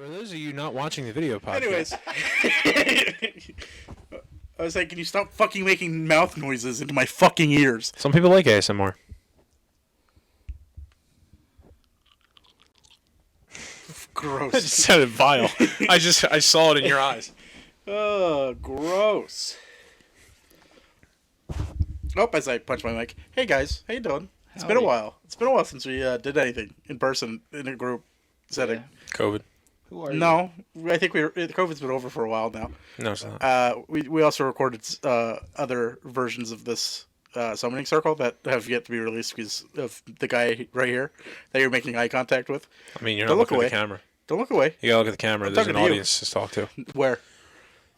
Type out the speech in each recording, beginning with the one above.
For those of you not watching the video podcast. Anyways. I was like, can you stop fucking making mouth noises into my fucking ears? Some people like ASMR. Gross. That just sounded vile. I saw it in your eyes. Oh, gross. Oh, as I punch my mic. Hey guys, how you doing? It's been a while. It's been a while since we did anything in person in a group setting. COVID. Who are you? No, I think COVID's been over for a while now. No, it's not. We also recorded other versions of this summoning circle that have yet to be released because of the guy right here that you're making eye contact with. I mean, you're not looking at the camera. Don't look away. You gotta look at the camera. There's an audience to talk to. Where?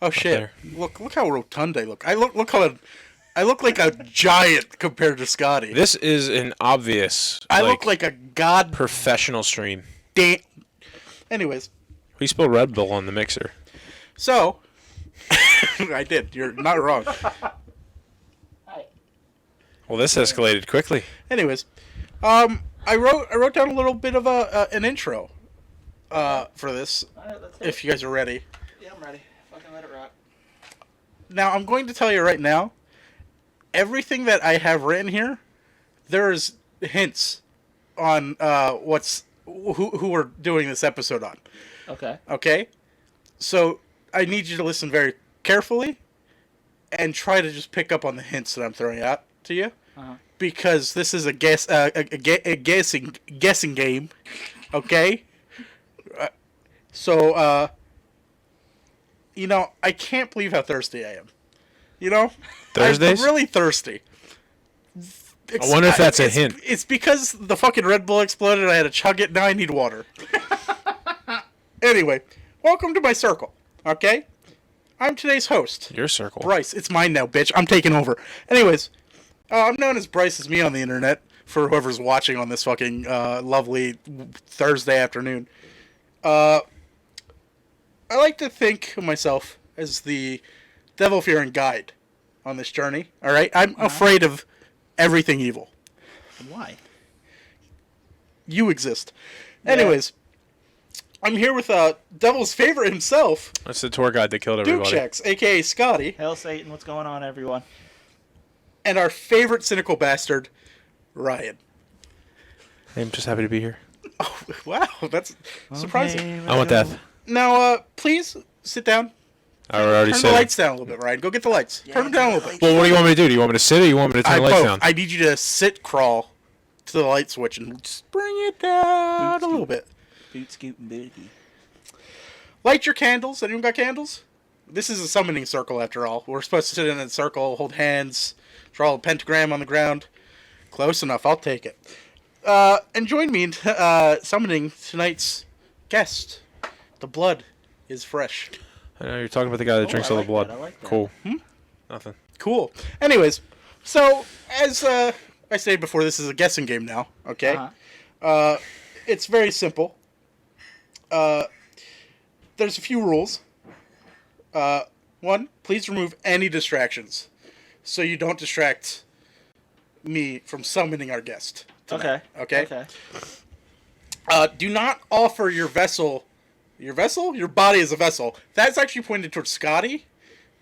Oh shit! There. Look how rotund I look. I look like a giant compared to Scotty. This is an obvious. I look like a god professional stream. damn. Anyways, We spilled Red Bull on the mixer. so I did. You're not wrong. Well, this escalated quickly. Anyways, I wrote down a little bit of an intro for this. Alright, If you guys are ready. Yeah, I'm ready. Fucking let it rock. Now I'm going to tell you right now. Everything that I have written here, there's hints on who we're doing this episode on. Okay. Okay? So I need you to listen very carefully and try to just pick up on the hints that I'm throwing out to you. Uh-huh. Because this is a guessing game. Okay? So I can't believe how thirsty I am. Thursdays? I'm really thirsty. I wonder if that's a hint. It's because the fucking Red Bull exploded. I had to chug it. Now I need water. Anyway, welcome to my circle. Okay, I'm today's host. Your circle. Bryce. It's mine now, bitch. I'm taking over. Anyways, I'm known as Bryce as me on the internet for whoever's watching on this fucking lovely Thursday afternoon. I like to think of myself as the devil-fearing guide on this journey. All right, I'm afraid of everything evil. Why? You exist. Anyways, I'm here with Devil's favorite himself, That's the tour guide that killed everybody. Dukechex, aka Scotty, Hail Satan, what's going on, everyone? and our favorite cynical bastard, Ryan. I'm just happy to be here. Oh, wow, that's surprising. I want death. Now, please sit down. I already Turn said the it. lights down a little bit, Ryan. Go get the lights. Turn them down a little bit. Well, what do you want me to do? Do you want me to sit or you want me to turn the lights both. down? I need you to sit crawl to the light switch and just bring it down a little bit. Boot scooting booty. Light your candles. Anyone got candles? This is a summoning circle, after all. We're supposed to sit in a circle, hold hands, draw a pentagram on the ground. Close enough. I'll take it. And join me in summoning tonight's guest. The blood is fresh. I know you're talking about the guy that drinks all the blood. I like that. Cool. Nothing. Cool. Anyways, so as I stated before, this is a guessing game now. Okay. Uh-huh. It's very simple. There's a few rules. One, please remove any distractions, so you don't distract me from summoning our guest tonight. Okay. Okay. Do not offer your vessel. Your vessel? Your body is a vessel. That's actually pointed towards Scotty,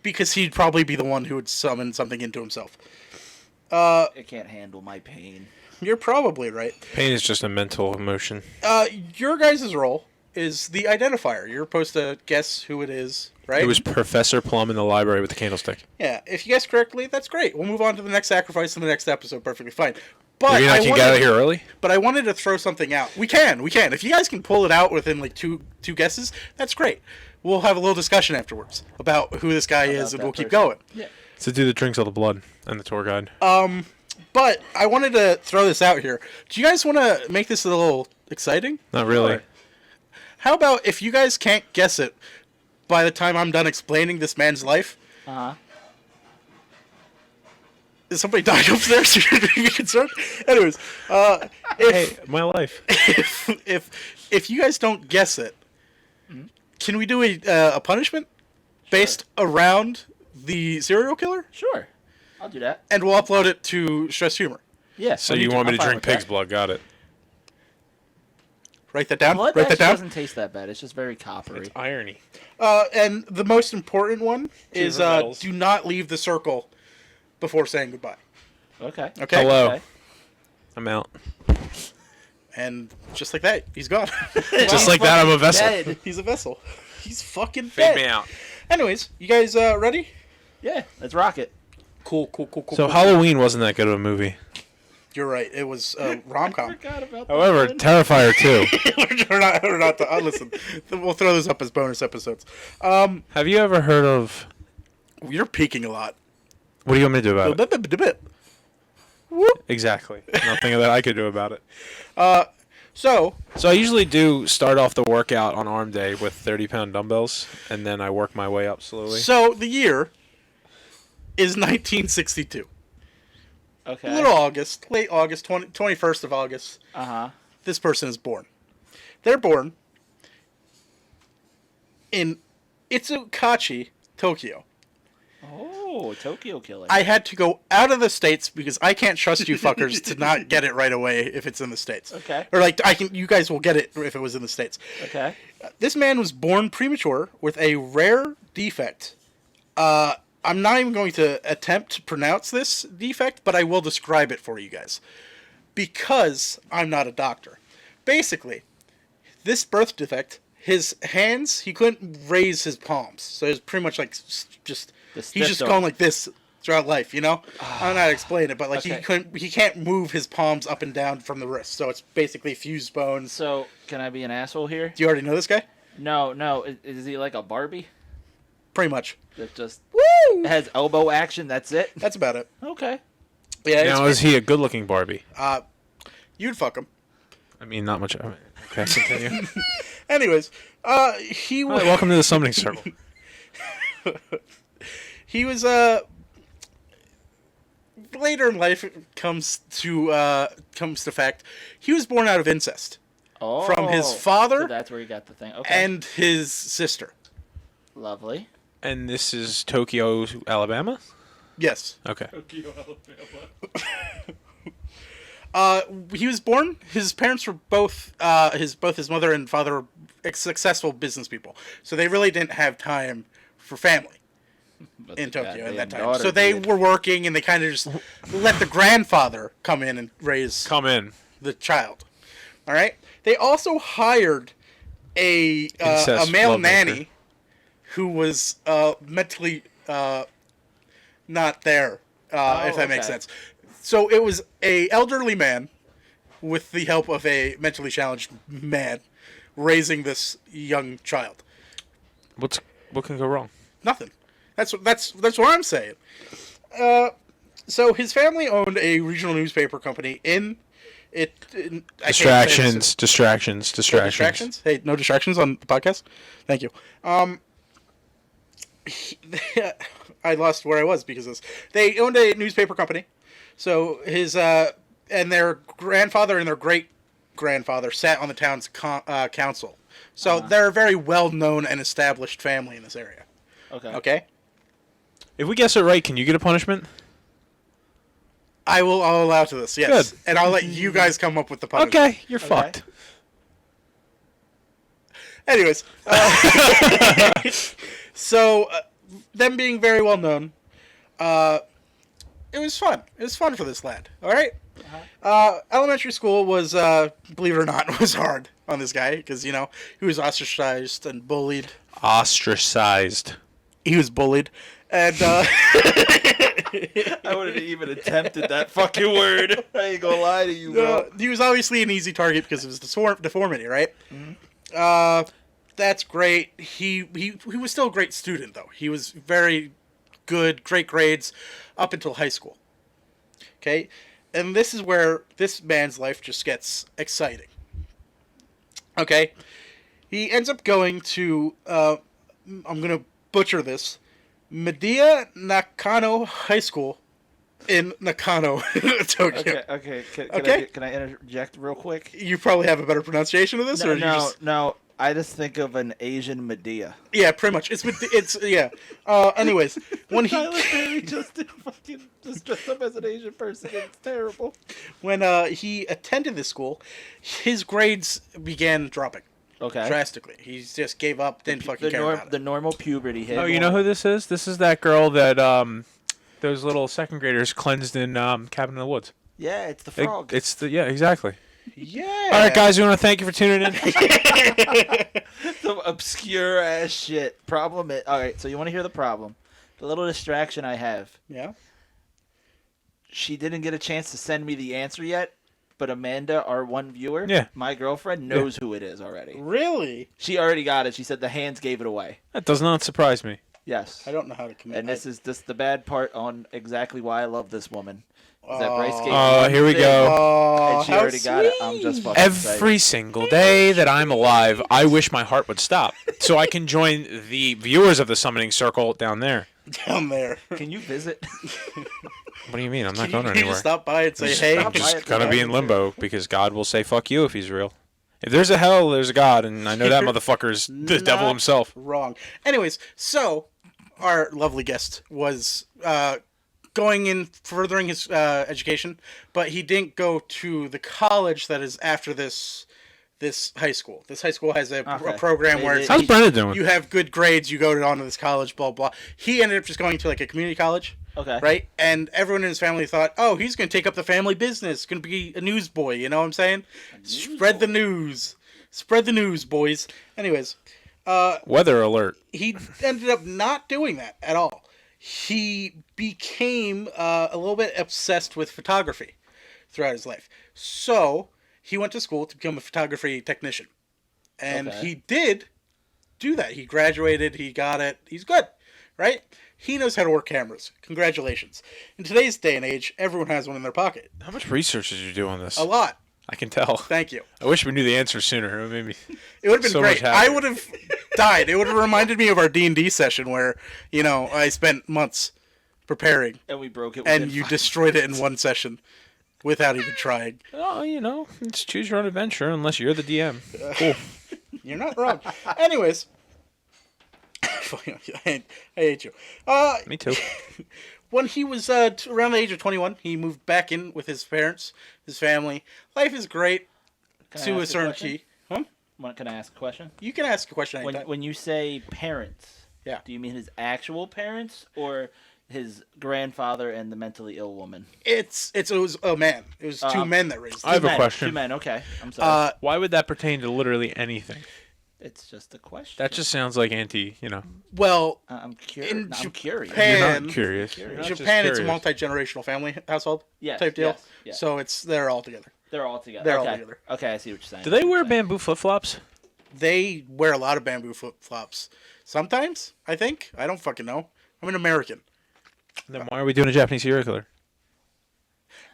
because he'd probably be the one who would summon something into himself. It can't handle my pain. You're probably right. Pain is just a mental emotion. Your guys' role is the identifier. You're supposed to guess who it is, right? It was Professor Plum in the library with the candlestick. Yeah, if you guess correctly, that's great. We'll move on to the next sacrifice in the next episode. Perfectly fine. But Maybe I can get out of here early? But I wanted to throw something out. We can. If you guys can pull it out within like two guesses, that's great. We'll have a little discussion afterwards about who this guy is, and we'll keep going. Yeah. It's the dude that drinks all the blood and the tour guide. But I wanted to throw this out here. Do you guys want to make this a little exciting? Not really. Sure. How about if you guys can't guess it by the time I'm done explaining this man's life? Uh-huh. Is somebody dying upstairs? Should we be concerned? Anyways, Hey, my life. if you guys don't guess it, can we do a punishment based around the serial killer? Sure. I'll do that. And we'll upload it to Stress Humor. Yeah. So you want me to drink pig's blood? Got it. Write that down. Blood Write that actually down. doesn't taste that bad. It's just very coppery. It's irony. And the most important one is Silver medals. do not leave the circle before saying goodbye. Okay. Okay. Hello. Okay. I'm out. And just like that, he's gone. Just like that, I'm a vessel. Dead. He's a vessel. He's fucking Fade dead. me out. Anyways, you guys ready? Yeah, let's rock it. Cool. So Halloween wasn't that good of a movie. You're right. It was rom-com. Forgot about that However, one. Terrifier 2. we're not listen. We'll throw those up as bonus episodes. Have you ever heard of... You're peeking a lot. What do you want me to do about it? Whoop. Exactly. Nothing that I could do about it. So, So I usually do start off the workout on arm day with 30-pound dumbbells, and then I work my way up slowly. the year is 1962. Okay. Little August, late August, 21st of August. Uh-huh. This person is born. They're born in Itsukachi, Tokyo. Oh, Tokyo Killer. I had to go out of the States because I can't trust you fuckers to not get it right away if it's in the States. Okay. Or you guys will get it if it was in the States. Okay. This man was born premature with a rare defect. I'm not even going to attempt to pronounce this defect, but I will describe it for you guys. Because I'm not a doctor. Basically, this birth defect, his hands, he couldn't raise his palms. So it was pretty much like just... He's just going like this throughout life, you know? I don't know how to explain it, but like Okay. he can't move his palms up and down from the wrist. So it's basically fused bones. So, can I be an asshole here? Do you already know this guy? No. Is he like a Barbie? Pretty much. That just Woo! has elbow action, that's it? That's about it. Okay. Yeah, Now, is he a good-looking Barbie? you'd fuck him. I mean, not much. Okay, continue. Anyways, he All was right, welcome to the summoning circle. he was later in life it comes to fact he was born out of incest Oh. from his father So that's where you got the thing. Okay. and his sister. Lovely. And this is Tokyo, Alabama? Yes. Okay. He was born. His parents were both his mother and father were successful business people, so they really didn't have time for family But in the Tokyo at goddamn that time. daughter So they did. were working, and they kind of just let the grandfather come in and raise Come in. the child. All right. They also hired a Incest male lovemaker. nanny who was mentally not there, if that makes okay. sense. So it was a elderly man with the help of a mentally challenged man raising this young child. What can go wrong? Nothing. That's what I'm saying. So his family owned a regional newspaper company in it. I can't say this. Distractions. Hey, no distractions on the podcast. Thank you. I lost where I was because of this. They owned a newspaper company. So his and their grandfather and their great grandfather sat on the town's council. So they're a very well known and established family in this area. Okay. Okay. If we guess it right, can you get a punishment? I'll allow to this. Yes. Good. And I'll let you guys come up with the punishment. Okay, you're fucked. Anyways, so them being very well known, it was fun. It was fun for this lad. All right. Elementary school was, believe it or not, was hard on this guy because he was ostracized and bullied. Ostracized. He was bullied, and I wouldn't have even attempted that fucking word. I ain't gonna lie to you, bro. he was obviously an easy target because of his deformity, right? Mm-hmm. That's great. He was still a great student though. He was very good, great grades up until high school. Okay, and this is where this man's life just gets exciting. Okay, he ends up going to I'm gonna butcher this, Medea Nakano High School in Nakano, Tokyo. Okay. Okay. Can I interject real quick? You probably have a better pronunciation of this, or you just... No. I just think of an Asian Medea. Yeah, pretty much. It's yeah. Anyways, when Tyler he Perry just dressed up as an Asian person. It's terrible. when he attended this school, his grades began dropping Okay. drastically. He just gave up, didn't fucking care about The it. normal puberty hit. Oh, you know who this is? This is that girl that those little second graders cleansed in Cabin in the Woods. Yeah, it's the frog. It's the yeah, exactly. Yeah. All right, guys, we want to thank you for tuning in. Some obscure ass shit. Problem is, all right, so you want to hear the problem? The little distraction I have. Yeah. She didn't get a chance to send me the answer yet, but Amanda, our one viewer, Yeah. my girlfriend, knows who it is already. Really? She already got it. She said the hands gave it away. That does not surprise me. Yes. I don't know how to commit. And this is the bad part on exactly why I love this woman. Is that Oh. Bryce gave me Oh, one here we thing, go. Oh, And she how already got it. I'm just sweet. fucking Every single day that I'm alive, I wish my heart would stop so I can join the viewers of the Summoning Circle down there. down there. Can you visit? What do you mean? I'm not Can going you anywhere. just stop by and say, Just hey? stop I'm by just at the gonna be in end. limbo because God will say "fuck you" if He's real. If there's a hell, there's a God, and I know that motherfucker's the devil Not himself. Wrong. Anyways, so our lovely guest was going in furthering his education, but he didn't go to the college that is after this high school. This high school has a Okay. program where it's How's Brenda doing? you have good grades, you go on to this college, blah blah. He ended up just going to like a community college. Okay. Right? And everyone in his family thought, oh, he's going to take up the family business. Going to be a newsboy, you know what I'm saying? Spread the news. Spread the news, boys. Anyways, Weather alert. he ended up not doing that at all. He became a little bit obsessed with photography throughout his life. So he went to school to become a photography technician. And Okay. he did do that. He graduated. He got it. He's good, right? He knows how to work cameras. Congratulations. In today's day and age, everyone has one in their pocket. How much research did you do on this? A lot. I can tell. Thank you. I wish we knew the answer sooner. It made me. It would have been So much great. I happier. would have died. It would have reminded me of our D&D session where, I spent months preparing, And we broke it. and within you 5 destroyed it in one session without even trying. Oh, it's choose your own adventure unless you're the DM. Cool. You're not wrong. Anyways, I hate you. Me too. When he was around the age of 21, he moved back in with his parents, his family. Life is great Can I to a ask certain question? key. Huh? Can I ask a question? You can ask a question anytime. When you say parents, Yeah. do you mean his actual parents or his grandfather and the mentally ill woman? It was a man. It was two men that raised I have him. a question. 2 men. Okay, I'm sorry. Why would that pertain to literally anything? It's just a question. That just sounds like Well, I'm, in I'm curious. Japan- You're And not curious. You're in not Japan, it's a curious. multi-generational family household Yes, type deal. yes, yes. So they're all together. They're all together. They're all okay. together. Okay, I see what you're saying. Do they wear bamboo flip-flops? They wear a lot of bamboo flip-flops. Sometimes, I think. I don't fucking know. I'm an American. Then why are we doing a Japanese serial killer?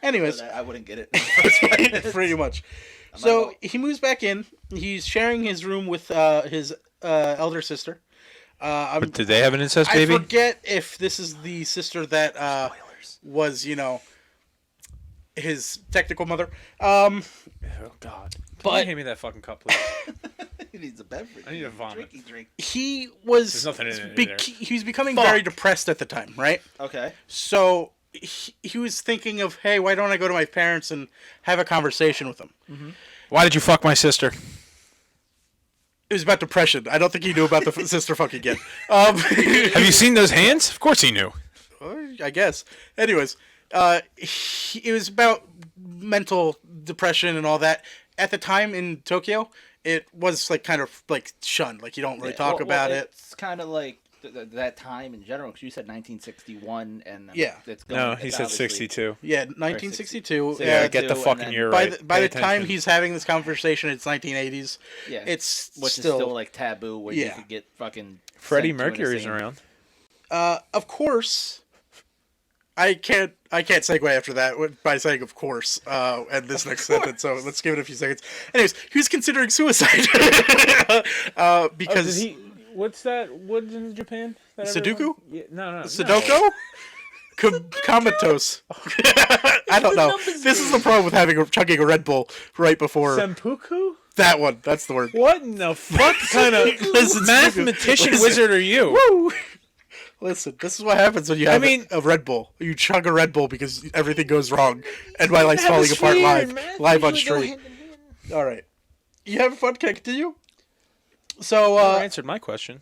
Anyways, I wouldn't get it. pretty much. So he moves back in. He's sharing his room with his elder sister. But did they have an incest I baby? forget if this is the sister that was, his technical mother. Oh God! Can But- you hand me that fucking cup, please? He needs a beverage. I need a vomit. Drink. He was There's nothing in it there. he was becoming very depressed at the time, right? Okay. So he was thinking of, hey, why don't I go to my parents and have a conversation with them? Why did you fuck my sister? It was about depression. I don't think he knew about the sister fucking yet. Have you seen those hands? Of course he knew. I guess. Anyways, it was about mental depression and all that. At the time in Tokyo, it was kind of shunned. Like you don't really talk about it. It's kind of like that time in general, because you said 1961, and Yeah. it's going, No, it's he said obviously- 62. Yeah, 1962. Yeah, get the and fucking then year By right. the Pay time attention. he's having this conversation, it's 1980s. Yeah, It's which still, is still like taboo, where you Yeah. could get fucking Freddie sent to an Mercury's insane- around. Of course. I can't segue after that by saying of course and this next sentence. So let's give it a few seconds. Anyways, he was considering suicide because What's that? What's in Japan? Sudoku? Yeah, no. Sudoku? Comatose. I don't know. This is the problem with chugging a Red Bull right before. Senpuku? That one. That's the word. What in the fuck kind of Listen, mathematician listen. wizard are you? Woo! Listen, this is what happens when you have mean- a Red Bull. You chug a Red Bull because everything goes wrong, and my life's falling apart live on stream. All right, you having fun? Can I continue? So, You never answered my question.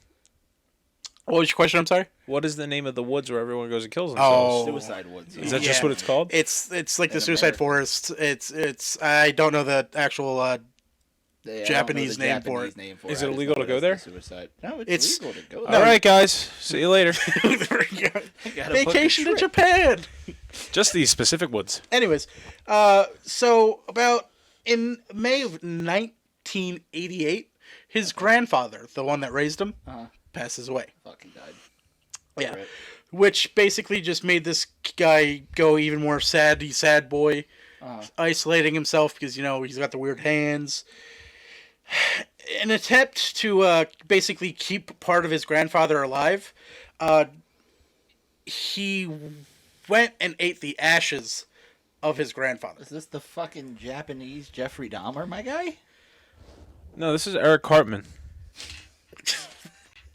what was your question? I'm sorry. What is the name of the woods where everyone goes and kills themselves? Oh, Suicide Woods. Is that just yeah. what it's called? It's like the In Suicide America. Forest. It's I don't know the actual. Yeah, I don't know Japanese the name for Japanese it. name for Is it. it I just illegal know to go it's there? the Suicide. No, It's- it's legal to go All there. right, guys. See you later. Gotta Vacation book to a trip. Japan. Just these specific woods. Anyways, so about in May of 1988, his grandfather, the one that raised him, Uh-huh. passes away. Fucking died. Yeah. Right. Which basically just made this guy go even more sad. He's sad boy, isolating himself because, he's got the weird hands. An attempt to basically keep part of his grandfather alive, he went and ate the ashes of his grandfather. Is this the fucking Japanese Jeffrey Dahmer, my guy? No, this is Eric Cartman.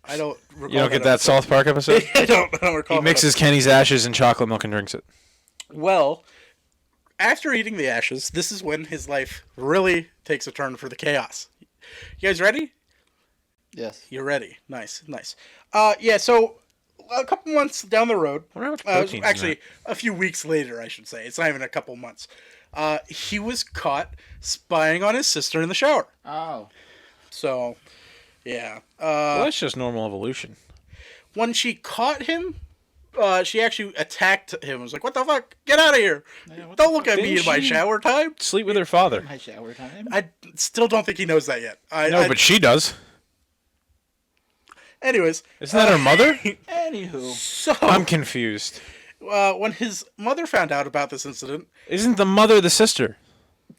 I don't recall You don't get that episode. South Park episode? I don't recall. He that mixes Kenny's ashes in chocolate milk and drinks it. Well, after eating the ashes, this is when his life really takes a turn for the chaos. You guys ready? Yes. You're ready. Nice, nice. Yeah, so a couple months down the road, I wonder how much protein's in actually a few weeks later, I should say. It's not even a couple months. He was caught spying on his sister in the shower. Oh. So, yeah. Well, that's just normal evolution. When she caught him, she actually attacked him. Was like, "What the fuck? Get out of here! Yeah, what Don't the look at me Didn't in my she- shower time." Sleep with her father. My shower time. I still don't think he knows that yet. No, but she does. anyways, Isn't that her mother? Anywho. so I'm confused. when his mother found out about this incident, Isn't the mother the sister?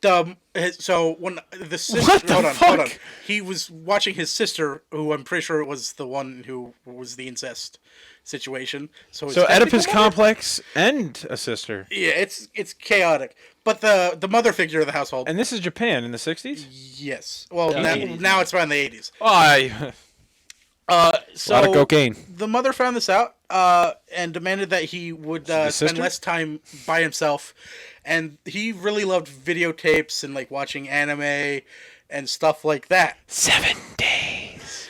so when the sister, What the hold on, fuck? he was watching his sister, who I'm pretty sure was the one who was the incest situation. So, his So Oedipus technical mother- complex and a sister. Yeah, it's chaotic. But the mother figure of the household, And this is Japan in the 60s? yes. Well, Yeah, now, 80s. now it's around the 80s. Oh, a So lot of cocaine. the mother found this out and demanded that he would The spend sister? less time by himself. And he really loved videotapes and like watching anime and stuff like that. 7 days.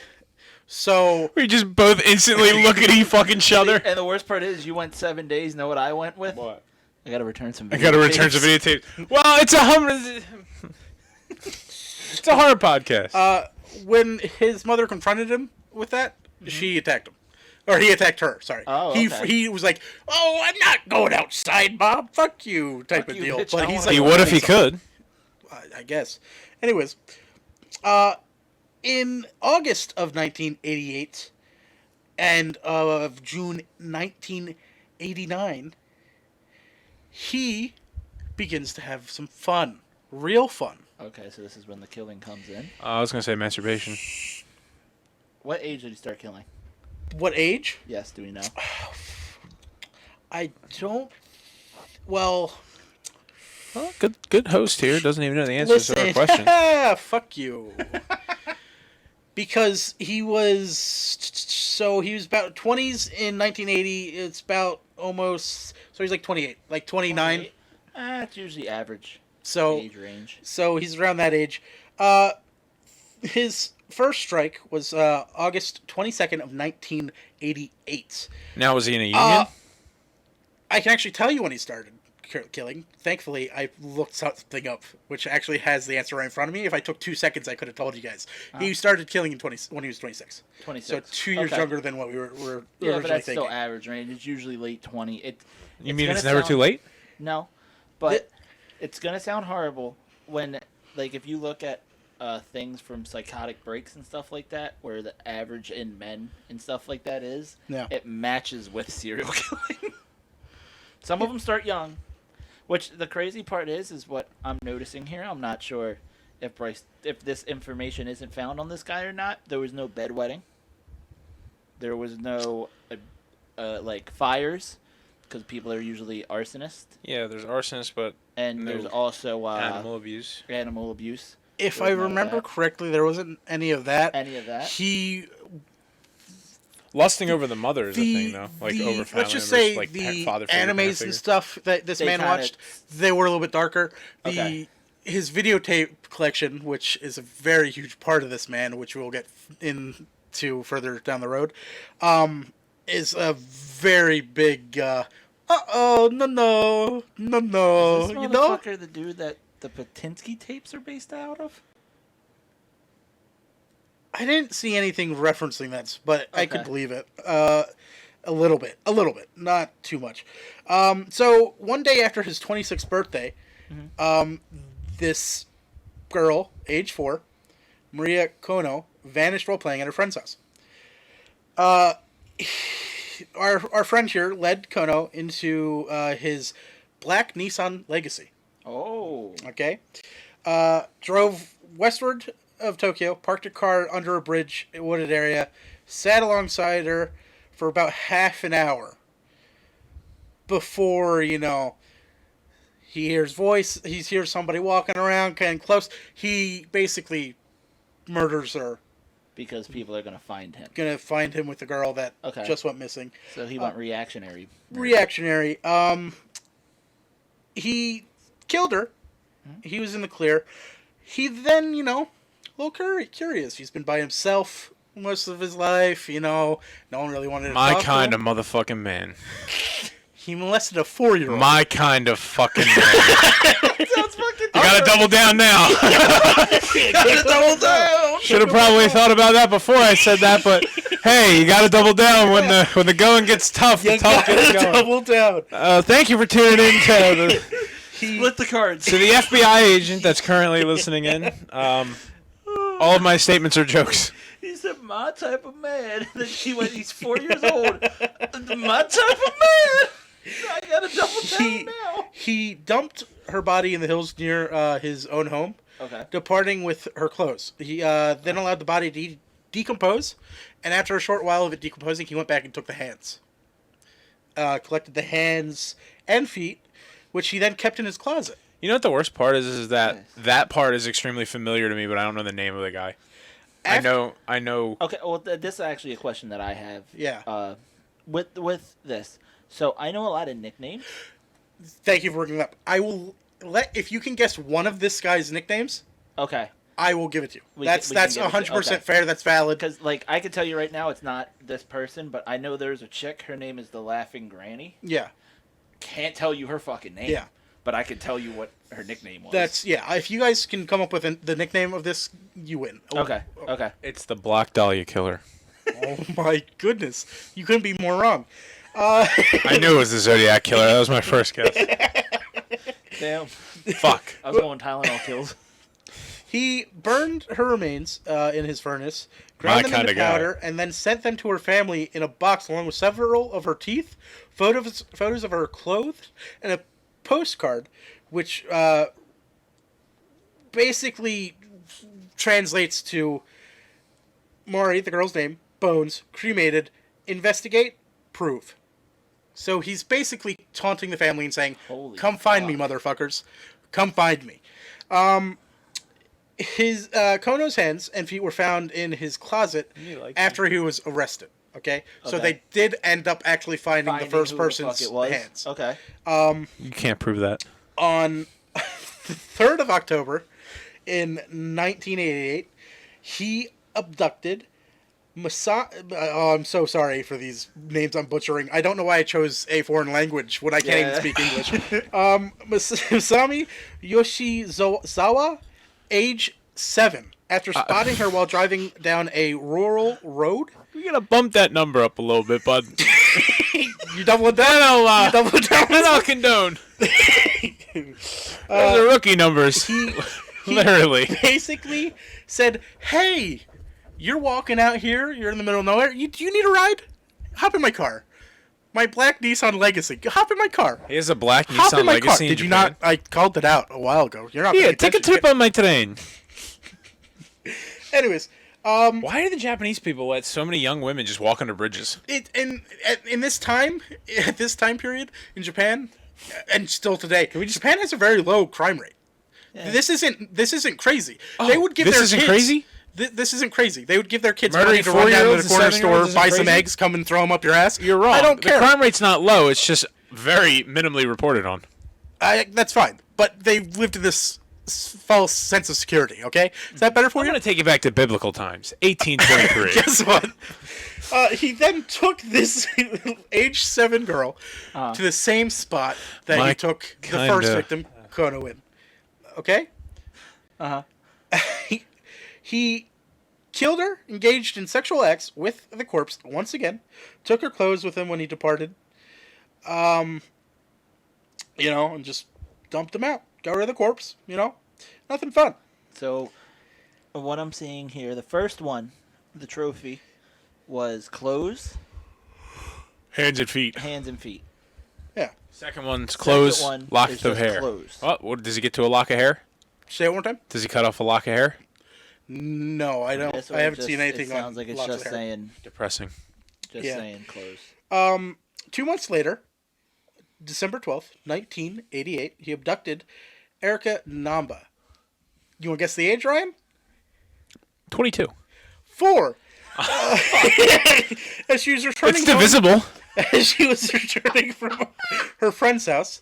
So We just both instantly look at each other. And the worst part is, you went 7 days. Know what I went with? What? I gotta return some. I gotta return some videotape. Well, it's a it's a horror podcast. when his mother confronted him with that, she attacked him. Or he attacked her, sorry. Oh, he okay. he was like, "Oh, I'm not going outside, Bob. Fuck you," type Fuck of you, deal. bitch. But I he's wanna like, He would if he could. I guess. Anyways, in August of 1988 and of June 1989, he begins to have some fun, real fun. Okay, so this is when the killing comes in. I was gonna say masturbation. What age did he start killing? What age? Yes, do we know? I don't. Well, Well, good host here. Doesn't even know the answers to our listen. question. Fuck you. Because he was about 20s in 1980. It's about almost, so he's like 28, like 29. It's usually average So age range. so he's around that age. His first strike was August 22nd of 1988. Now, was he in a union? I can actually tell you when he started killing. Thankfully, I looked something up, which actually has the answer right in front of me. If I took 2 seconds, I could have told you guys. He started killing when he was 26. 26. So 2 years Okay. younger than what we were Yeah, originally but that's thinking. still average range. It's usually late 20. You mean it's never too late? No, but it's gonna sound horrible when, like, if you look at things from psychotic breaks and stuff like that, where the average in men and stuff like that is, Yeah. it matches with serial killing. Some of them start young, which the crazy part is what I'm noticing here. I'm not sure if this information isn't found on this guy or not. There was no bedwetting. There was no like fires, because people are usually arsonists, Yeah, there's arsonists, but and No there's also animal abuse. animal abuse. If There I was none of remember that? correctly, there wasn't any of that. Any of that? He Lusting over the mother is a thing, though. Like, over family let's just members, say like the father figure, animes parent figure. and stuff that this They man kinda- watched, they were a little bit darker. Okay. His videotape collection, which is a very huge part of this man, which we'll get into further down the road, is a very big. No, Is this you know. motherfucker the dude that the Patinsky tapes are based out of? I didn't see anything referencing that, but I could Okay. believe it. A little bit, not too much. So one day after his 26th birthday, this girl, age 4, Maria Kono, vanished while playing at her friend's house. Our friend here led Kono into his black Nissan Legacy. Oh. Okay, drove westward of Tokyo, parked a car under a bridge in a wooded area, sat alongside her for about half an hour before, he hears voice, he hears somebody walking around kind of close. He basically murders her. Because people are gonna find him. Gonna find him with the girl that Okay. just went missing. So he went reactionary. Reactionary. He killed her. He was in the clear. He then, a little curious. He's been by himself most of his life. No one really wanted to My talk kind to of him. motherfucking man. He molested a 4-year-old. My kind of fucking man. Sounds fucking. You gotta double down now. Gotta double down. Should have probably thought about that before I said that, but hey, you gotta double down when the going gets tough. The You tough gets gotta going. double down. Thank you for tuning in to Split the cards. the FBI agent that's currently listening in. All of my statements are jokes. He said, "My type of man." Then she went, "He's 4 years old." My type of man. I gotta double down now. He dumped her body in the hills near his own home, Okay. departing with her clothes. He then allowed the body to decompose, and after a short while of it decomposing, he went back and took the hands. Collected the hands and feet, which he then kept in his closet. You know what the worst part is that Yes. that part is extremely familiar to me, but I don't know the name of the guy. I know. Okay. Well, this is actually a question that I have. Yeah. With this, so I know a lot of nicknames. Thank you for bringing that up. I will if you can guess one of this guy's nicknames, Okay. I will give it to you. We That's can give it to- 100% okay. fair. That's valid. Because like I can tell you right now, it's not this person, but I know there's a chick. Her name is the Laughing Granny. Yeah. Can't tell you her fucking name. Yeah. But I can tell you what her nickname was. That's If you guys can come up with the nickname of this, you win. okay. Okay. It's the Black Dahlia Killer. Oh my goodness, you couldn't be more wrong. I knew it was the Zodiac Killer. That was my first guess. Damn. Fuck. I was going Tylenol kills. He burned her remains in his furnace, ground them into kinda guy. powder, and then sent them to her family in a box along with several of her teeth, photos of her clothes, and a postcard, which basically translates to Maury, the girl's name, bones, cremated, investigate, prove. So he's basically taunting the family and saying, Holy come find me, fuck. motherfuckers. Come find me. His Kono's hands and feet were found in his closet after he was arrested. Okay? So Okay. they did end up actually finding the first who person's fuck it was. hands. Okay. You can't prove that. On the 3rd of October in 1988, he abducted I'm so sorry for these names I'm butchering. I don't know why I chose a foreign language when I can't even speak English. Masami Yoshizawa, age 7, after spotting her while driving down a rural road. We gotta bump that number up a little bit, bud. You double it down? I'll, Double it down? and I'll condone. Those are rookie numbers. He Literally. basically said, hey, you're walking out here, you're in the middle of nowhere, do you need a ride? Hop in my car. My black Nissan Legacy. Hop in my car. He has a black Hop Nissan in my car. Legacy. in Did you Japan. not? I called it out a while ago. You're not Yeah, paying take a attention. trip on my train. Anyways, Why do the Japanese people let so many young women just walk under bridges? in this time, at this time period in Japan, and still today, Japan has a very low crime rate. This isn't crazy. Oh, They would give this their isn't kids, crazy? This isn't crazy. They would give their kids Murdering money to run down to 4-year-olds the and corner store, 7-year-olds isn't buy some crazy? eggs, come and throw them up your ass. You're wrong. I don't care. The crime rate's not low. It's just very minimally reported on. That's fine. But they lived in this false sense of security, okay? Is that better for I'm you? going to take you back to biblical times. 1823. Guess what? He then took this age 7 girl to the same spot that he My took the kinda- first victim, Kono, in. Okay? Uh-huh. He killed her, engaged in sexual acts with the corpse once again, took her clothes with him when he departed, and just dumped them out. Got rid of the corpse, Nothing fun. So, what I'm seeing here, the first one, the trophy, was clothes, Hands and feet. hands, and feet. Yeah. Second one's clothes, Second one locks is of just hair. clothes. What, does he get to a lock of hair? Say it one more time? Does he cut off a lock of hair? No, I don't. This I one haven't just- seen anything It sounds on like it's lots just of hair. saying, Depressing. Yeah. saying clothes. 2 months later, December 12th, 1988, he abducted Erica Namba. You want to guess the age, Ryan? 22. 4. As she was returning It's home- divisible. As she was returning from her friend's house,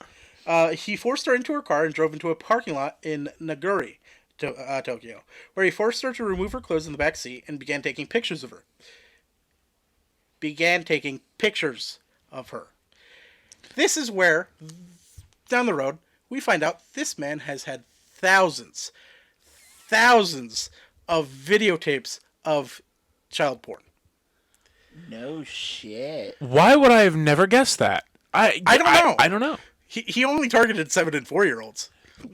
he forced her into her car and drove into a parking lot in Naguri, Tokyo, where he forced her to remove her clothes in the back seat and began taking pictures of her. This is where, down the road, we find out this man has had thousands of videotapes of child porn. No shit. Why would I have never guessed that? I don't know. I don't know. He only targeted 7 and 4-year-olds.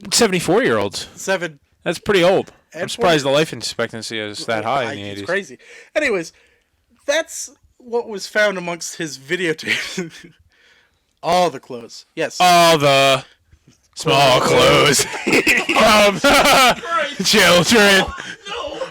74-year-olds. 7 That's pretty old. I'm And surprised the life expectancy is that high in the It's 80s. crazy. Anyways, that's what was found amongst his videotapes. All the clothes. Yes. All the small clothes from children.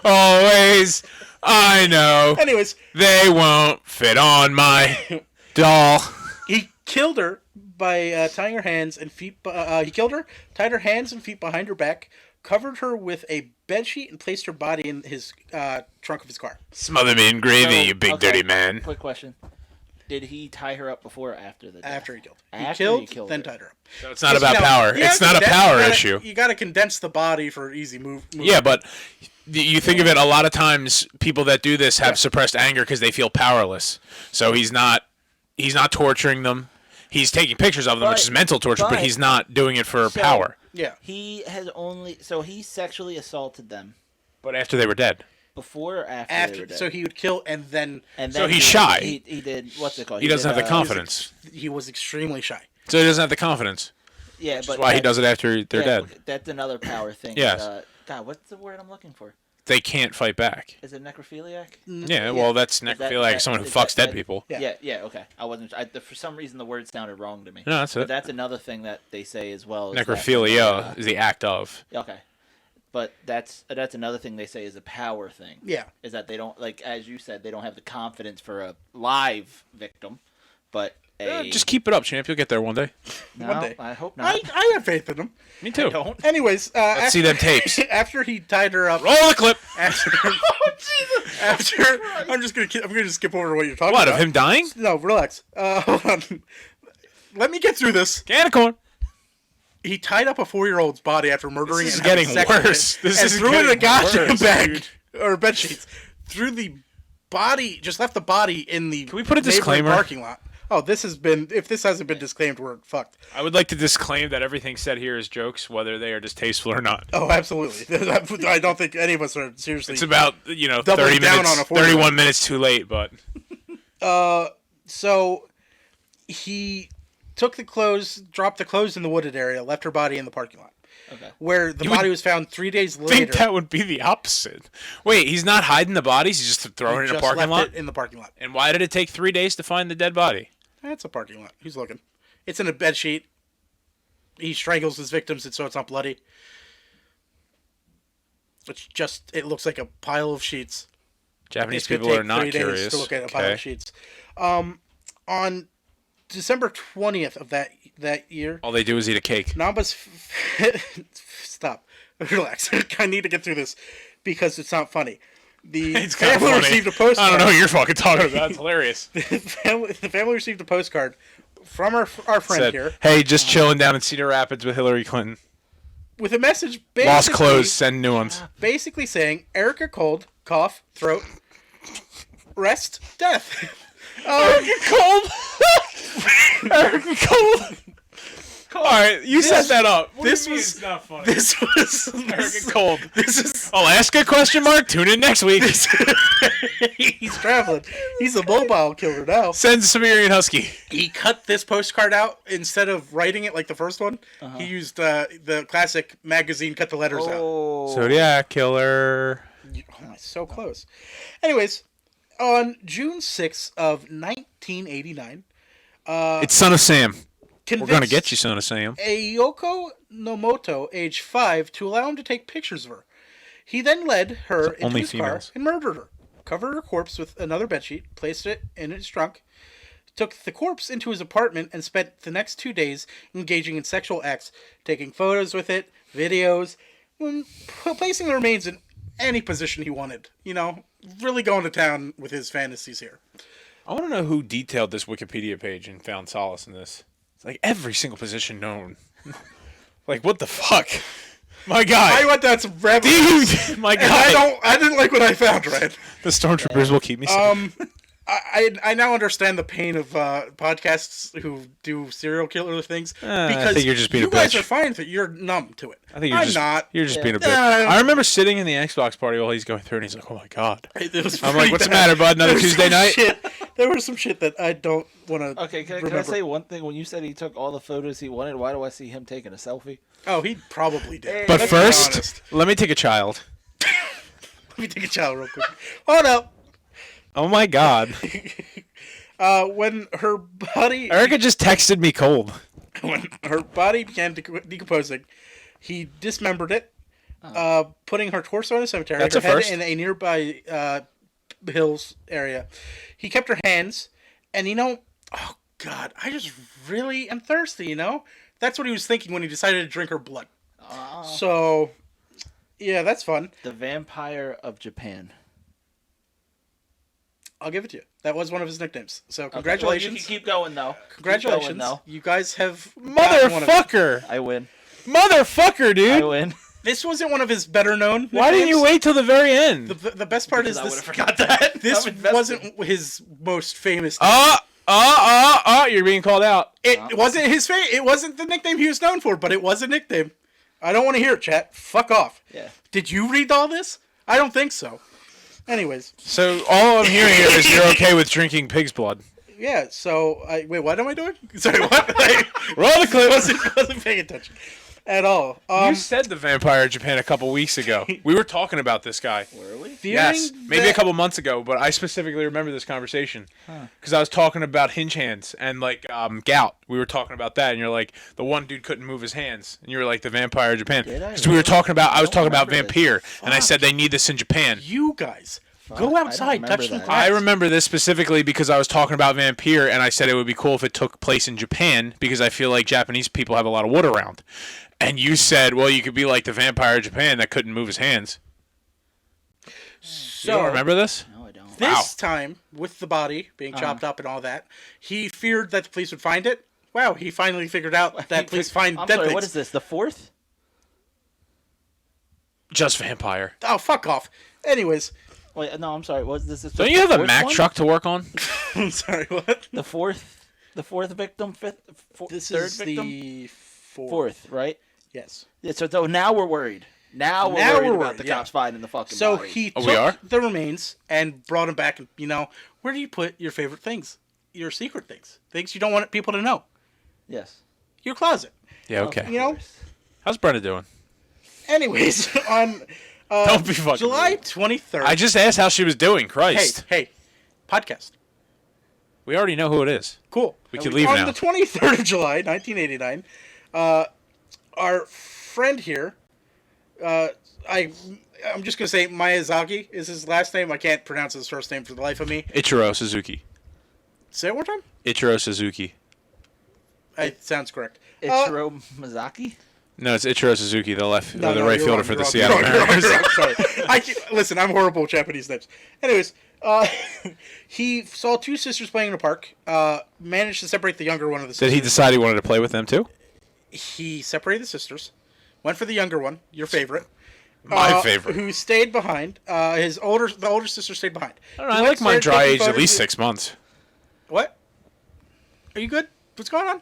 Always, I know. Anyways, They won't fit on my doll. he killed her by tying her hands and feet. He killed her, tied her hands and feet behind her back, covered her with a bedsheet, and placed her body in his trunk of his car. Smother me in gravy, you big Okay, dirty man. Quick question. Did he tie her up before or after the death? After he killed. After he killed then her. tied her up. So it's not about power. You It's gotta not a condense- power you gotta- issue. You got to condense the body for easy move. Yeah, but you think of it, a lot of times people that do this have suppressed anger because they feel powerless. So he's not torturing them. He's taking pictures of them, which is mental torture, but he's not doing it for power. Yeah. He sexually assaulted them But after they were dead. before or after they were dead? So he would kill and then And so then he's shy. He did, what's it called? He doesn't did, have the confidence. he was extremely shy. So he doesn't have the confidence. Yeah, That's but why he does it after they're dead. That's another power thing. Yes. God, what's the word I'm looking for? They can't fight back. Is it necrophiliac? Yeah, well, that's necrophiliac, someone who fucks dead people. Yeah. Yeah, okay. I wasn't. For some reason, the word sounded wrong to me. No, that's But it. that's another thing that they say as well. is that, Necrophilia is the act of. okay, but that's another thing they say is a power thing. Yeah. Is that they don't, like, as you said, they don't have the confidence for a live victim, but a Just keep it up, champ. You'll get there one day. no, one day. I hope not. I have faith in him. Me too. don't. Anyways, Let's see them tapes. After he tied her up. Roll the clip. After, I'm gonna just skip over what you're talking What, about. of him dying? No, relax. Hold on. Let me get through this. Can of corn. He tied up a 4-year-old's body after murdering This is and having getting sex with worse. it, This and is threw it in a getting goddamn worse, bag dude. or bed sheets. Threw the body, just left the body in the. Can we put a neighboring disclaimer? parking lot? Oh, if this hasn't been disclaimed, we're fucked. I would like to disclaim that everything said here is jokes, whether they are distasteful or not. Oh, absolutely. I don't think any of us are seriously. It's about, Doubling 30 down minutes, on a 40-year-old. 31 minutes too late, but So he took the clothes, dropped the clothes in the wooded area, left her body in the parking lot, Okay. where the You body would was found 3 days I think later. that would be the opposite. Wait, he's not hiding the bodies, he's just throwing it in a Just parking left lot? it in the parking lot. And why did it take 3 days to find the dead body? That's a parking lot. Who's looking? It's in a bed sheet. He strangles his victims so it's not bloody. It looks like a pile of sheets. Japanese It could people take are not 3 days curious. to look at a pile Okay. of sheets. On December 20th of that year, All they do is eat a cake. Namba's stop. Relax. I need to get through this because it's not funny. The It's kind of family funny. received a postcard. I don't know what you're fucking talking about. It's hilarious. The family received a postcard from our friend Said, here hey, just chilling down in Cedar Rapids with Hillary Clinton. with a message Lost clothes, send new ones. basically saying Erica cold, cough, throat, rest, death. Erica Cold. Erica Cold. All right, you set that up. This What do you mean was- it's not funny. This was Erica Cold. This is Alaska question mark? Tune in next week. he's traveling. He's a mobile killer now. Send Siberian Husky. He cut this postcard out instead of writing it like the first one. He used the classic magazine cut the letters out. Oh. Zodiac killer. Oh my, so close. Anyways, on June 6th of 1989, It's Son of Sam. We're convinced gonna get you, Son of Sam. Ayoko Nomoto, age 5, to allow him to take pictures of her. He then led her into only his females. car and murdered her. Covered her corpse with another bedsheet, placed it in his trunk, took the corpse into his apartment, and spent the next 2 days engaging in sexual acts, taking photos with it, videos, and placing the remains in any position he wanted. You know, really going to town with his fantasies here. I want to know who detailed this Wikipedia page and found solace in this. It's like every single position known. Like, what the fuck? My God. I went down some rabbit holes, Dude, my and God. I didn't like what I found, right? The stormtroopers will keep me safe. I now understand the pain of podcasts who do serial killer things I think you're just being you a guys bitch. are fine with it. You're numb to it. I think you're I'm just not. You're just Yeah. being a bitch. Nah. I remember sitting in the Xbox party while he's going through, and he's like, "Oh my God." It was I'm like, pretty "What's the bad. matter, bud? Another There was Tuesday some night?" shit- there was some shit that I don't want to. Okay, can remember. I say one thing? When you said he took all the photos he wanted, why do I see him taking a selfie? Oh, he probably did. But Let's be first, honest. let me take a child. Let me take a child real quick. Hold up. Oh my God. When her body Erica just texted me cold. when her body began decomposing, he dismembered it, putting her torso in a cemetery, That's her a head first. in a nearby hills area. He kept her hands, and oh God, I just really am thirsty. That's what he was thinking when he decided to drink her blood. So, yeah, that's fun. The Vampire of Japan. I'll give it to you. That was one of his nicknames. So Okay, well, congratulations. you can keep going though. Congratulations. Keep going, though. You guys have gotten one of it. Motherfucker. I win. Motherfucker, I dude. win. This wasn't one of his better known. Why didn't you nicknames. wait till the very end? The best part Because is I would this. have forgot that. This I'm invested. wasn't his most famous. You're being called out. It wasn't his It wasn't the nickname he was known for, but it was a nickname. I don't want to hear it, chat. Fuck off. Yeah. Did you read all this? I don't think so. Anyways, So all I'm hearing here is you're okay with drinking pig's blood. yeah. So wait. What am I doing? Sorry. What? Roll the clip. wasn't paying attention at all. You said the Vampire of Japan a couple weeks ago. We were talking about this guy. Were we? Yes, fearing maybe a that- couple months ago, but I specifically remember this conversation because I was talking about hinge hands and like gout. We were talking about that, and you're like, the one dude couldn't move his hands, and you were like, the Vampire of Japan. Did I Because we were talking about, I was don't talking about remember Vampire, this. and I said they need this in Japan. You guys Fuck, go I don't outside, remember touch some that. grass. I remember this specifically because I was talking about Vampire, and I said it would be cool if it took place in Japan because I feel like Japanese people have a lot of wood around. And you said, well, you could be like the Vampire of Japan that couldn't move his hands. So You don't remember this? No, I don't. this time, with the body being chopped up and all that, he feared that the police would find it. Wow, he finally figured out that police find I'm dead sorry, things. what is this? The fourth? Just Vampire. Oh, fuck off. Anyways, Wait, no, I'm sorry. What is this? Don't you have a Mack truck to work on? I'm sorry, what? The fourth victim, This third is victim, the fourth, right? Yes. Yeah. So now we're worried. Now we're Now worried we're about worried, the yeah. cops finding the fucking So body. he Oh, took we are? the remains and brought them back. And where do you put your favorite things? Your secret things. Things you don't want people to know. Yes. Your closet. Yeah, okay. You know? How's Brenda doing? Anyways, on Don't be fucking July rude. 23rd. I just asked how she was doing. Hey, Christ. hey. Podcast. We already know who it is. Cool. We can leave on now. the 23rd of July, 1989, our friend here, I'm just going to say Miyazaki is his last name. I can't pronounce his first name for the life of me. Ichiro Suzuki. Say it one more time. Ichiro Suzuki. It sounds correct. Ichiro Miyazaki. No, it's Ichiro Suzuki, the left, No, the no, right you're fielder wrong, for you're the wrong, Seattle you're wrong, Mariners. you're wrong, sorry. Listen, I'm horrible with Japanese names. Anyways, he saw two sisters playing in a park. Managed to separate the younger one of the sisters. Did he decide he wanted to play with them too? He separated the sisters. Went for the younger one, your favorite. My favorite. Who stayed behind. The older sister stayed behind. I don't know. I like mine dry aged at least 6 months. What? Are you good? What's going on?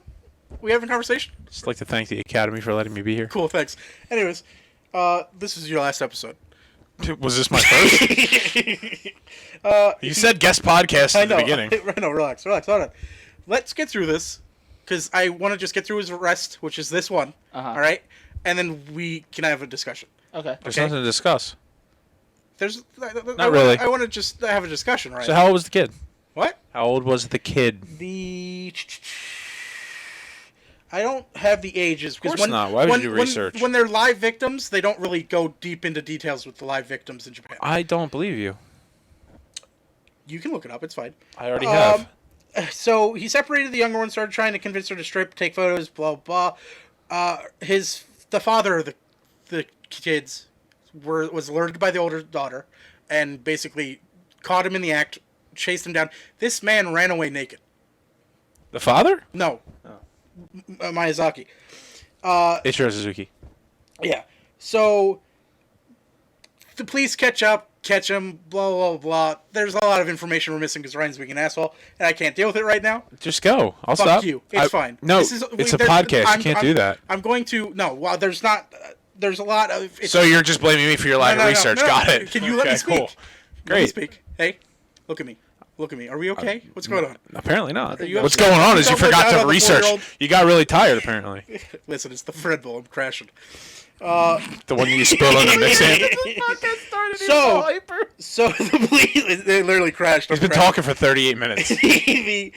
We having a conversation? Just like to thank the Academy for letting me be here. Cool, thanks. Anyways, this is your last episode. Was this my first? You said guest podcast at the beginning. No, relax. Hold on. Let's get through this, because I want to just get through his rest, which is this one. All right? And then we can have a discussion. Okay. There's nothing to discuss. There's Not really. I want to just have a discussion, right? So how old was the kid? What? How old was the kid? I don't have the ages. Of course not. Why would you do research? When they're live victims, they don't really go deep into details with the live victims in Japan. I don't believe you. You can look it up. It's fine. I already have. So he separated the younger one, started trying to convince her to strip, take photos, blah blah. The father of the kids was alerted by the older daughter, and basically caught him in the act, chased him down. This man ran away naked. The father? No, Miyazaki. Ichiro Suzuki. Yeah. So the police catch him, blah, blah, blah. There's a lot of information we're missing because Ryan's being an asshole, and I can't deal with it right now. Just go. I'll Fuck stop. you. It's fine. No, it's a podcast. You can't do that. I'm going to... No, well, there's not... There's a lot of... So you're just blaming me for your lack of research. No. Got it. Can you let me speak? Cool. Let me Great. speak. Hey, look at me. Look at me. Are we okay? What's going on? Apparently not. you What's have- going on is you Don't let forgot down to on the research. 4-year-old. You got really tired, apparently. Listen, it's the Fred Bull. I'm crashing. The one you spilled on the mixing. So the police... They literally crashed. He's been talking for 38 minutes. the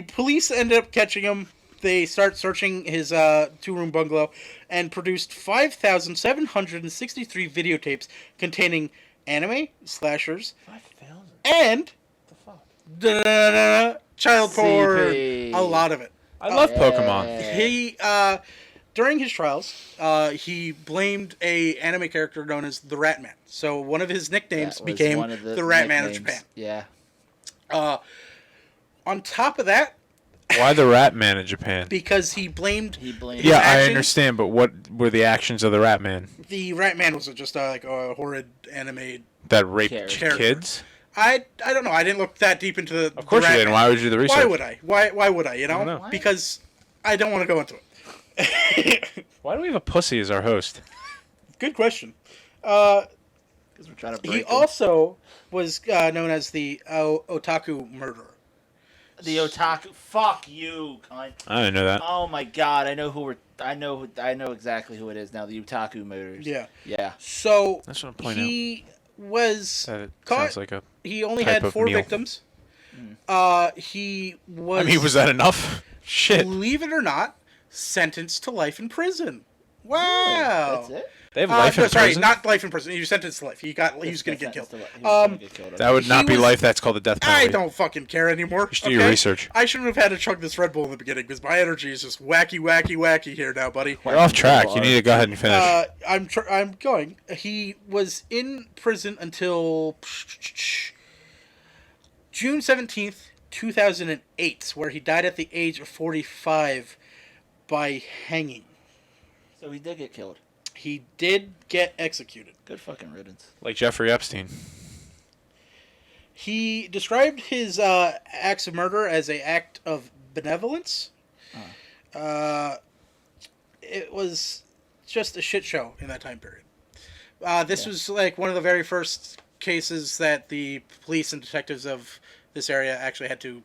police ended up catching him. They start searching his 2-room bungalow and produced 5,763 videotapes containing anime, slashers, 5,000. and child porn. CP. A lot of it. I love Pokemon. He during his trials, he blamed a anime character known as the Rat Man. So one of his nicknames That was became one of the Rat Man of nicknames. Japan. Yeah. On top of that, Why the Rat Man in Japan? because he blamed Yeah, I actions- understand, but what were the actions of the Rat Man the Rat Man was just like a horrid anime. that raped Character. kids? I don't know. I didn't look that deep into the. Of course you Rat didn't. Man. Why would you do the research? Why would I? Why would I? You know? don't know. Because I don't want to go into it. Why do we have a pussy as our host? Good question. Because we're trying to break He them. also was known as the otaku murderer. The otaku. Fuck you, cunt. I didn't know that. Oh my god, I know who we're. I know exactly who it is now. The otaku murders. Yeah. Yeah. So That's what I'm pointing he was That it caught. sounds like a. He only type had of 4 meal. victims. He was. I mean, was that enough? Shit. Believe it or not, sentenced to life in prison. Wow. That's it. They have life in sorry, prison? not life in prison. He was sentenced to life. He was going to get killed. That would not He be was- life. That's called a death penalty. I don't fucking care anymore. You should do your research. I shouldn't have had to chug this Red Bull in the beginning because my energy is just wacky, wacky, wacky here now, buddy. You're off track. You need to go ahead and finish. I'm going. He was in prison until June 17th, 2008, where he died at the age of 45 by hanging. So he did get killed. He did get executed. Good fucking riddance. Like Jeffrey Epstein. He described his acts of murder as an act of benevolence. It was just a shit show in that time period. This was like one of the very first cases that the police and detectives of this area actually had to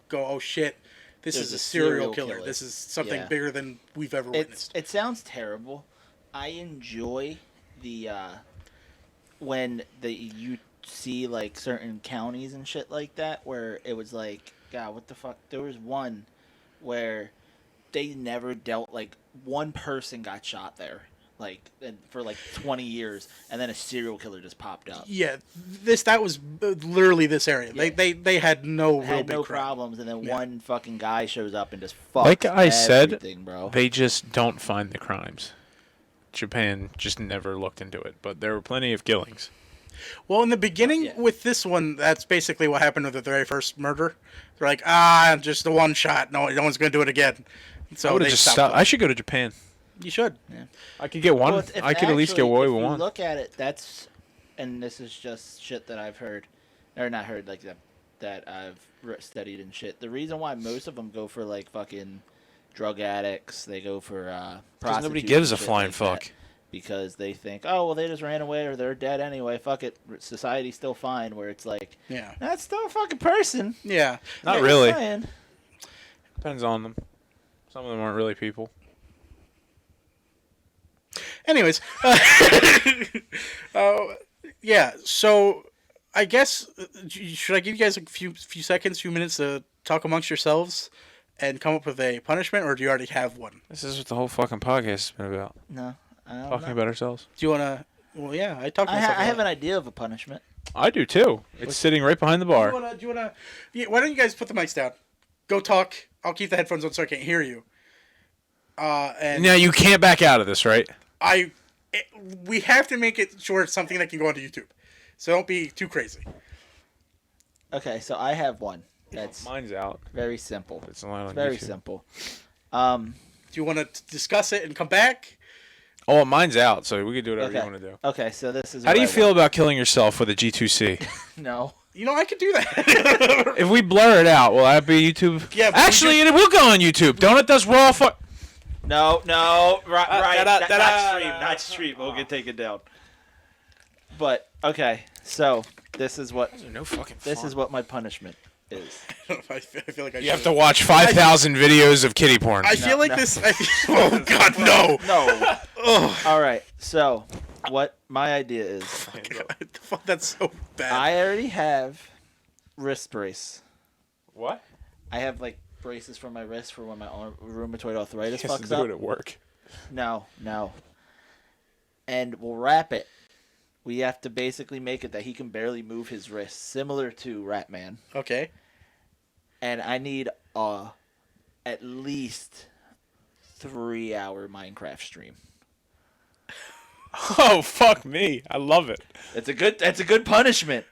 go, oh shit, this There's is a a serial serial killer. killer. This is something Yeah. bigger than we've ever witnessed. It sounds terrible. I enjoy the when you see like certain counties and shit like that where it was like, God, what the fuck? There was one where they never dealt, like one person got shot there like for like 20 years and then a serial killer just popped up. Yeah, that was literally this area. Yeah. They had no real Had big no crime. problems, and then Yeah. one fucking guy shows up and just fucks Like I said, everything, bro. They just don't find the crimes. Japan just never looked into it. But there were plenty of killings. Well, in the beginning Yeah. with this one, that's basically what happened with the very first murder. They're like, just the one shot. No one's going to do it again. So I would they have just stopped stopped. them. I should go to Japan. You should. I could get one. Well, if I could at least get actually, away if with you one. look at it, that's, and this is just shit that I've heard, or not heard, like that I've studied and shit. The reason why most of them go for like fucking drug addicts, they go for Because nobody prostitutes gives a and shit flying like fuck. that, because they think, oh well, they just ran away or they're dead anyway. Fuck it, society's still fine. Where it's like, Yeah. that's still a fucking person. Yeah. Not Just really. saying. Depends on them. Some of them aren't really people. Anyways, yeah. So I guess should I give you guys a few seconds, few minutes to talk amongst yourselves and come up with a punishment, or do you already have one? This is what the whole fucking podcast has been about. No, I don't Talking know. about ourselves. Do you want to? Well, yeah. I talked. I have an idea of a punishment. I do too. It's sitting right behind the bar. Do you wanna? Yeah, why don't you guys put the mics down? Go talk. I'll keep the headphones on so I can't hear you. And Now you can't back out of this, right? we have to make it sure it's something that can go onto YouTube. So don't be too crazy. Okay, so I have one. That's Mine's out. very simple. It's allowed on Very YouTube. simple. Do you want to discuss it and come back? Oh, mine's out, so we can do whatever you Okay. want to do. Okay, so this is. How do what you I feel want. about killing yourself with a G2C? No. You know, I could do that. If we blur it out, will that be YouTube? Yeah, but Actually, it will go on YouTube. Donut does raw fu- No, right, da-da. not stream. We'll get taken down. But okay, so this is what No fucking this is what my punishment is. I feel like I You have should. to watch 5,000 videos of kitty porn. I feel like no. this. Oh God, no! No. Oh, All right. So what my idea is, God, that's so bad. I already have wrist brace. What? I have like braces for my wrist for when my rheumatoid arthritis Has to fucks do up. it at work. No. And we'll wrap it. We have to basically make it that he can barely move his wrist, similar to Ratman. Okay. And I need at least 3-hour Minecraft stream. Oh, fuck me. I love it. That's a good punishment.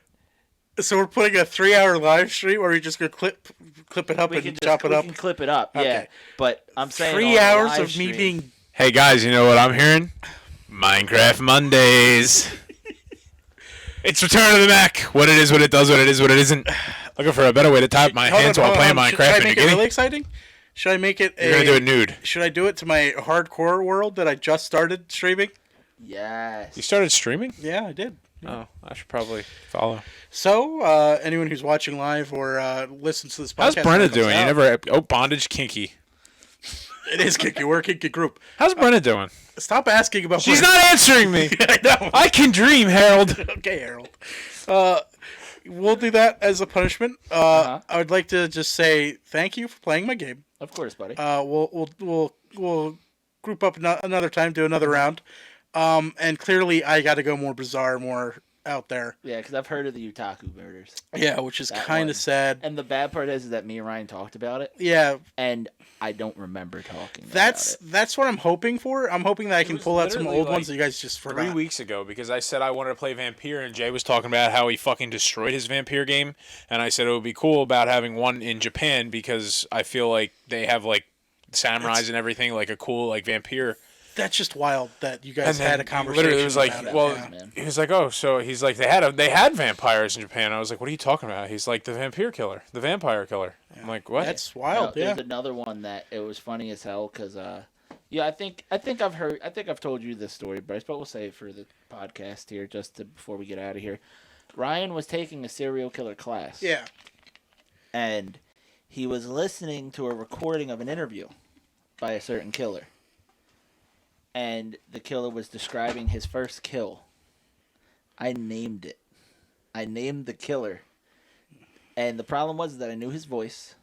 So we're putting a 3-hour live stream, or are we just gonna clip it up and chop it we up? can clip it up, yeah. Okay. But I'm saying 3 on a hours live of me stream- being. Hey, guys, you know what I'm hearing? Minecraft Mondays. It's Return of the Mac. What it is, what it does, what it is, what it isn't. Looking for a better way to type my Hold hands on, while hold playing on. Minecraft Should I in the make it beginning. really exciting? Should I make it? You're going to do it nude. Should I do it to my hardcore world that I just started streaming? Yes. You started streaming? Yeah, I did. Oh, I should probably follow. So, anyone who's watching live or listens to this podcast, How's Brenna when it comes doing? You out- never. Oh, bondage kinky. It is kinky. We're a kinky group. How's Brenna doing? Stop asking about. She's Brenna. not answering me. I know. I can dream, Harold. Okay, Harold. We'll do that as a punishment. I would like to just say thank you for playing my game. Of course, buddy. We'll group up another time, do another round. And clearly, I got to go more bizarre, more out there. Yeah, because I've heard of the Utaku murders. Yeah, which is That kind one. of sad. And the bad part is that me and Ryan talked about it, Yeah, and I don't remember talking that's about it. that's what I'm hoping for. I'm hoping that I can was pull out some literally old like ones that you guys just forgot. 3 weeks ago, because I said I wanted to play Vampire, and Jay was talking about how he fucking destroyed his Vampire game, and I said it would be cool about having one in Japan because I feel like they have like samurais and everything, like a cool like Vampire. That's just wild that you guys And had a then conversation. literally it was like, about it. well, Yeah. man. he was like, oh, so he's like, they had vampires in Japan. I was like, what are you talking about? He's like, the vampire killer, the vampire killer. I'm like, what? That's wild. No, Yeah. There's another one that it was funny as hell because, yeah, I think I've told you this story, Bryce, but we'll say it for the podcast here before we get out of here. Ryan was taking a serial killer class. Yeah. And he was listening to a recording of an interview by a certain killer. And the killer was describing his first kill. I named it. I named the killer. And the problem was that I knew his voice.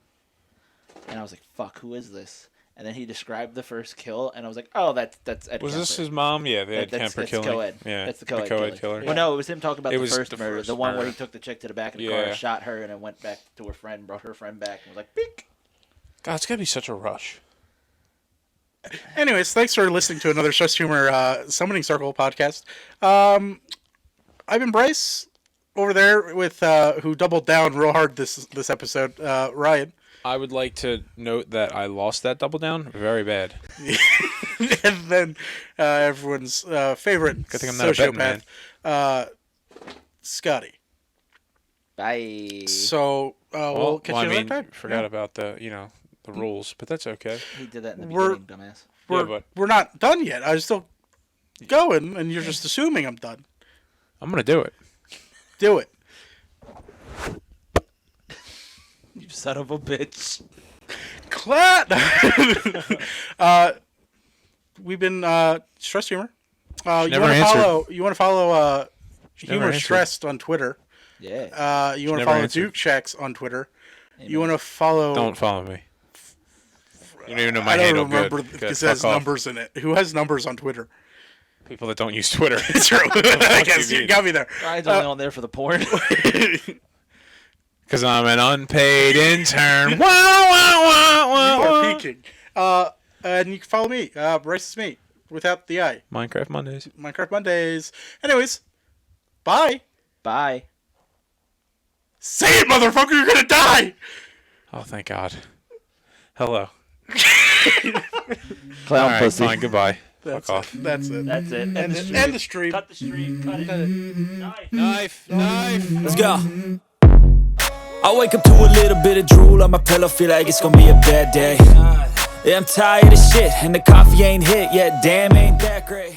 And I was like, fuck, who is this? And then he described the first kill, and I was like, oh, that's Ed Was this Kemper. his mom? Yeah, the Ed That's Kemper killing. co-ed. Yeah, That's the co-ed, killer. killer. Well, no, it was him talking about It the was first the murder, first the one where murder. he took the chick to the back of the Yeah. car, shot her, and then went back to her friend, brought her friend back, and was like, beak. God, it's gotta be such a rush. Anyways, thanks for listening to another Stress Humor Summoning Circle podcast. I've been Bryce over there with who doubled down real hard this episode, Ryan. I would like to note that I lost that double down very bad. And then everyone's favorite Good thing I'm not a betting man. Scotty. Bye. So we'll catch you another time. Forgot about the rules, but that's okay. He did that in the beginning, dumbass. We're not done yet. I'm still going, and you're just assuming I'm done. I'm gonna do it. Do it. You son of a bitch. Clat. We've been Stress Humor. You want to follow Humor Stressed on Twitter. Yeah. You want to follow Duke Checks on Twitter. Amen. You want to follow... Don't follow me. You don't even know my handle. handle. I don't remember because it has numbers in it. Who has numbers on Twitter? People that don't use Twitter. It's true. I guess you got me there. Ryan's only on there for the porn. Because I'm an unpaid intern. Wow, wow, wow, wow. You are peaking. And you can follow me, Bryce is me, without the I. Minecraft Mondays. Anyways, bye. Bye. Say it, motherfucker, you're gonna die! Oh, thank God. Hello. Clown right, pussy. Fine, goodbye. That's Fuck off. it. That's it. That's it. End the stream. Cut the stream. Cut it. Knife. Let's go. I wake up to a little bit of drool on my pillow, feel like it's gonna be a bad day. Yeah, I'm tired of shit, and the coffee ain't hit yet, damn, ain't that great.